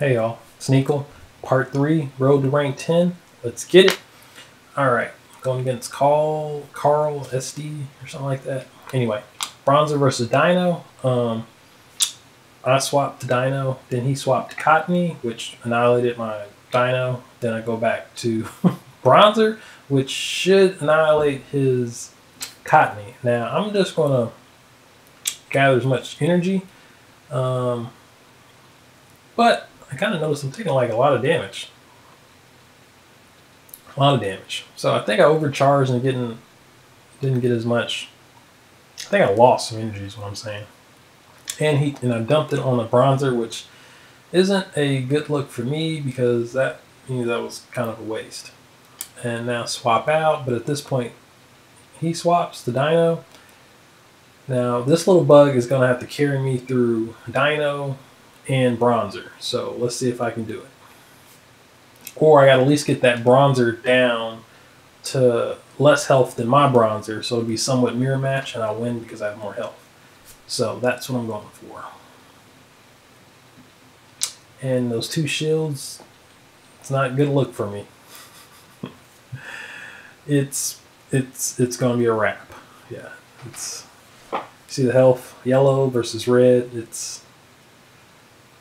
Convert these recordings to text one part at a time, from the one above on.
Hey y'all, Sneakle, part 3, road to rank 10. Let's get it. Alright, going against Carl SD or something like that. Anyway, Bronzor versus Deino. I swapped to Deino, then he swapped to Cottony, which annihilated my Deino. Then I go back to Bronzor, which should annihilate his Cottony. Now, I'm just going to gather as much energy. But I kind of noticed I'm taking like a lot of damage. So I think I overcharged and didn't get as much. I think I lost some energy is what I'm saying. And I dumped it on a Bronzor, which isn't a good look for me because that means that was kind of a waste. And now swap out, but at this point he swaps the Deino. Now this little bug is going to have to carry me through Deino and Bronzor. So let's see if I can do it. Or I got to at least get that Bronzor down to less health than my Bronzor, so it'll be somewhat mirror match, and I'll win because I have more health. So that's what I'm going for. And those two shields, it's not a good look for me. it's going to be a wrap. Yeah, see the health, yellow versus red.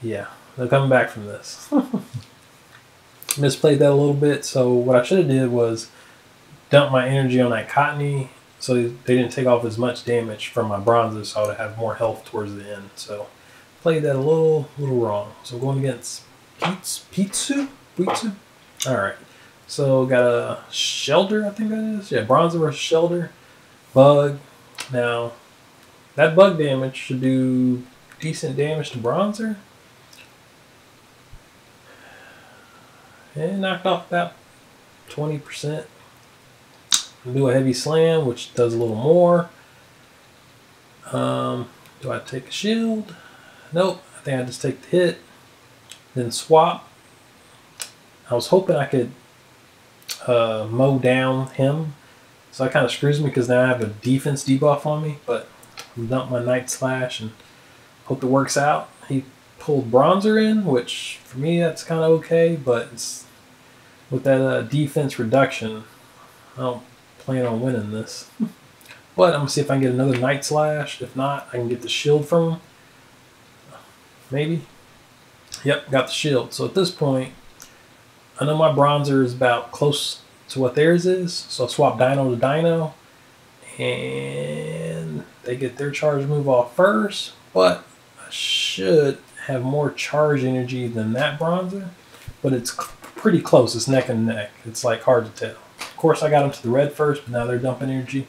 Yeah, they're coming back from this. Misplayed that a little bit, so what I should have did was dump my energy on that Cottony so they didn't take off as much damage from my Bronzor, so I would have more health towards the end. So played that a little wrong. So going against Pizzu? Alright. So got a Shelter, I think that is. Yeah, Bronzor versus Shelter. Bug. Now, that bug damage should do decent damage to Bronzor. And knocked off about 20%. Do a heavy slam, which does a little more. Do I take a shield? Nope. I think I just take the hit. Then swap. I was hoping I could mow down him. So that kind of screws me because now I have a defense debuff on me. But I'm dump my Night Slash and hope it works out. He pulled Bronzor in, which for me that's kind of okay. But with that defense reduction, I don't plan on winning this. But I'm going to see if I can get another Night Slash. If not, I can get the shield from him. Maybe. Yep, got the shield. So at this point, I know my Bronzor is about close to what theirs is. So I swap Deino to Deino. And they get their charge move off first. But I should have more charge energy than that Bronzor. But it's pretty close. It's neck and neck. It's like hard to tell. Of course, I got them to the red first, but now they're dumping energy.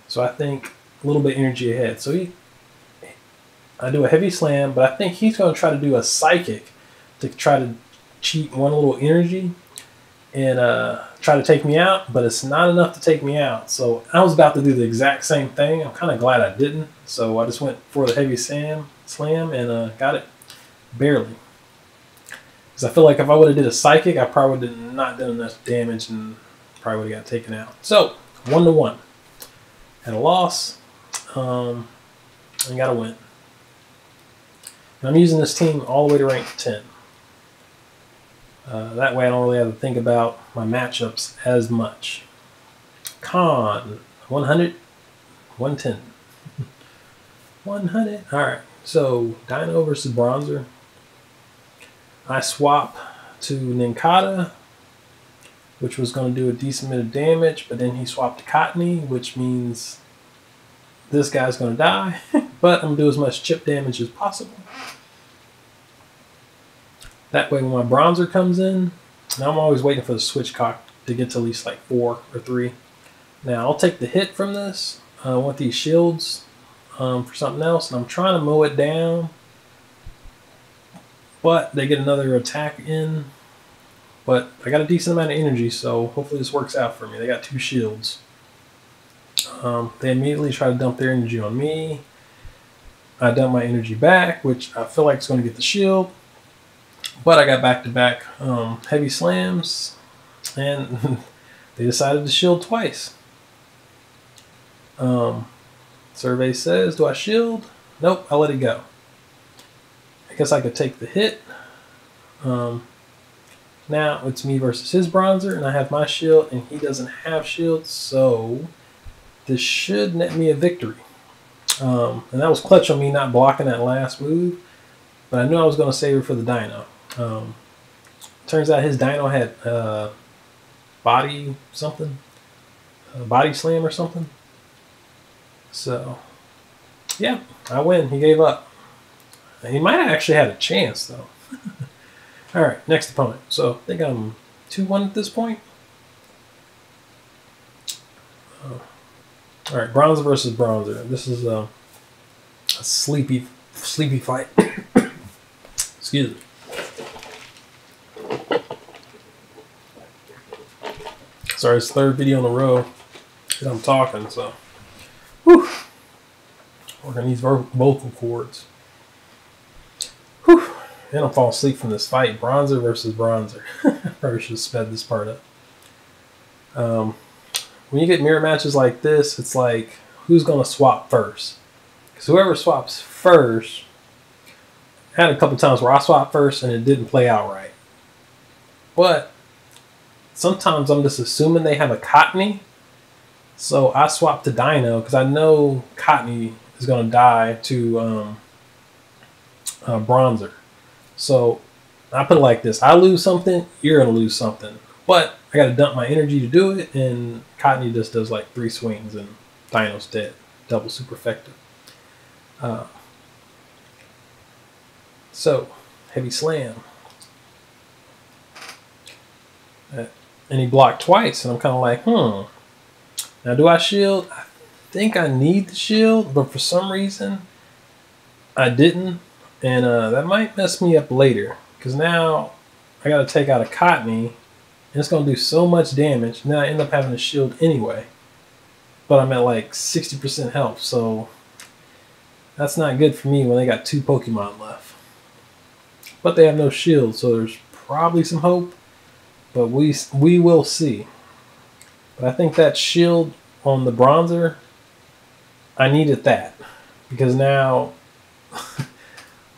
So I think a little bit energy ahead. So I do a heavy slam, but I think he's going to try to do a psychic to try to cheat one little energy and try to take me out, but it's not enough to take me out. So I was about to do the exact same thing. I'm kind of glad I didn't. So I just went for the heavy slam and got it barely. Because I feel like if I would have did a psychic, I probably would have not done enough damage and probably would have got taken out. So 1-1. Had a loss. And got a win. And I'm using this team all the way to rank 10. That way I don't really have to think about my matchups as much. Con 100, 110. 100. Alright. So Deino versus Bronzor. I swap to Nincada, which was going to do a decent bit of damage, but then he swapped to Cottony, which means this guy's going to die. But I'm going to do as much chip damage as possible. That way when my Bronzor comes in, now I'm always waiting for the switchcock to get to at least like 4 or 3. Now I'll take the hit from this. I want these shields for something else, and I'm trying to mow it down. But they get another attack in. But I got a decent amount of energy, so hopefully this works out for me. They got 2 shields. They immediately try to dump their energy on me. I dump my energy back, which I feel like it's going to get the shield. But I got back-to-back heavy slams, and they decided to shield twice. Survey says, do I shield? Nope, I let it go. I guess I could take the hit. Now it's me versus his Bronzor, and I have my shield, and he doesn't have shield, so this should net me a victory. And that was clutch on me not blocking that last move, but I knew I was going to save it for the Deino. Turns out his Deino had body something, body slam or something. So, yeah, I win. He gave up. He might have actually had a chance, though. All right, next opponent. So I think I'm 2-1 at this point. All right, Bronzor versus Bronzor. This is a sleepy fight. Excuse me. Sorry, it's the third video in a row that I'm talking, so. Whew. Working these vocal cords. Whew. And I'm falling asleep from this fight. Bronzor versus Bronzor. Probably should have sped this part up. When you get mirror matches like this, it's like, who's going to swap first? Because whoever swaps first, I had a couple times where I swapped first and it didn't play out right. But sometimes I'm just assuming they have a Cottony. So I swapped to Deino because I know Cottony is going to die to Bronzor. So I put it like this. I lose something, you're going to lose something. But I got to dump my energy to do it, and Cottony just does like 3 swings and Deino's dead. Double super effective. So, heavy slam. And he blocked twice, and I'm kind of like, Now, do I shield? I think I need the shield, but for some reason, I didn't. And that might mess me up later, because now I got to take out a Cottony, and it's going to do so much damage. And then I end up having to shield anyway. But I'm at like 60% health, so that's not good for me when they got 2 Pokemon left. But they have no shield, so there's probably some hope. But we will see. But I think that shield on the Bronzor, I needed that. Because now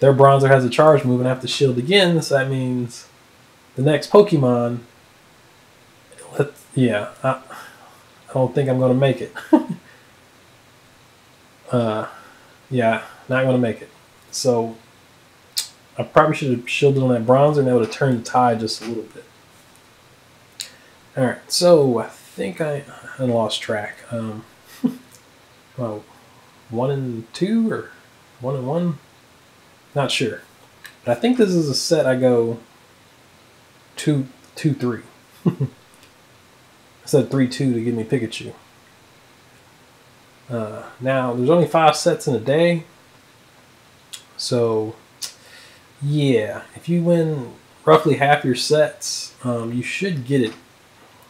their Bronzor has a charge move and I have to shield again, so that means the next Pokemon, yeah, I don't think I'm going to make it. Yeah, not going to make it. So I probably should have shielded on that Bronzor, and that would have turned the tide just a little bit. Alright, so I think I lost track. Well, 1 and 2 or 1 and 1? Not sure. But I think this is a set I go 2-3. I said 3-2 to give me Pikachu. Now, there's only 5 sets in a day. So, yeah, if you win roughly half your sets, you should get it.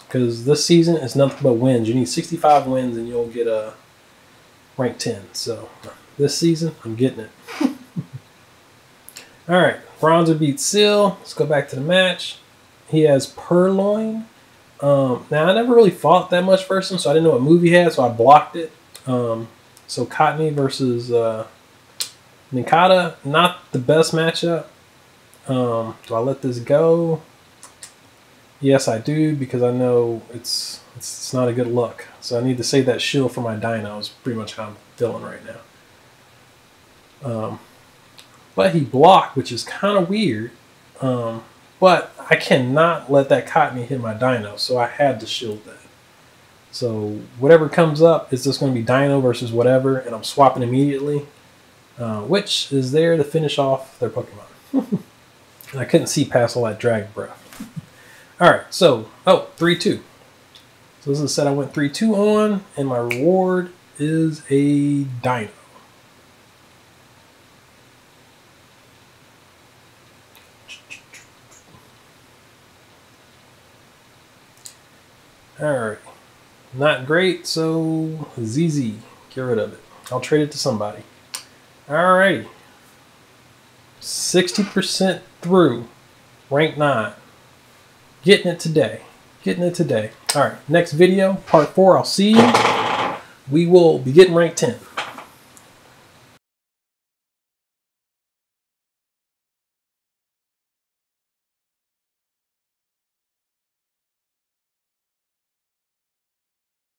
Because this season is nothing but wins. You need 65 wins and you'll get a rank 10. So, this season, I'm getting it. Alright, Bronzor beats Seal. Let's go back to the match. He has Purloin. Now, I never really fought that much versus him, so I didn't know what move he had, so I blocked it. So Cottony versus Nincada, not the best matchup. Do I let this go? Yes, I do, because I know it's not a good look. So I need to save that shield for my Deino. Is pretty much how I'm feeling right now. But he blocked, which is kind of weird. But I cannot let that Cottony hit my Deino, so I had to shield that. So whatever comes up is just going to be Deino versus whatever, and I'm swapping immediately, which is there to finish off their Pokemon. And I couldn't see past all that Dragon Breath. All right, so, 3-2. So this is a set I went 3-2 on, and my reward is a Deino. Alright, not great, so ZZ, get rid of it. I'll trade it to somebody. Alrighty, 60% through, rank 9. Getting it today. Getting it today. Alright, next video, part 4, I'll see you. We will be getting rank 10.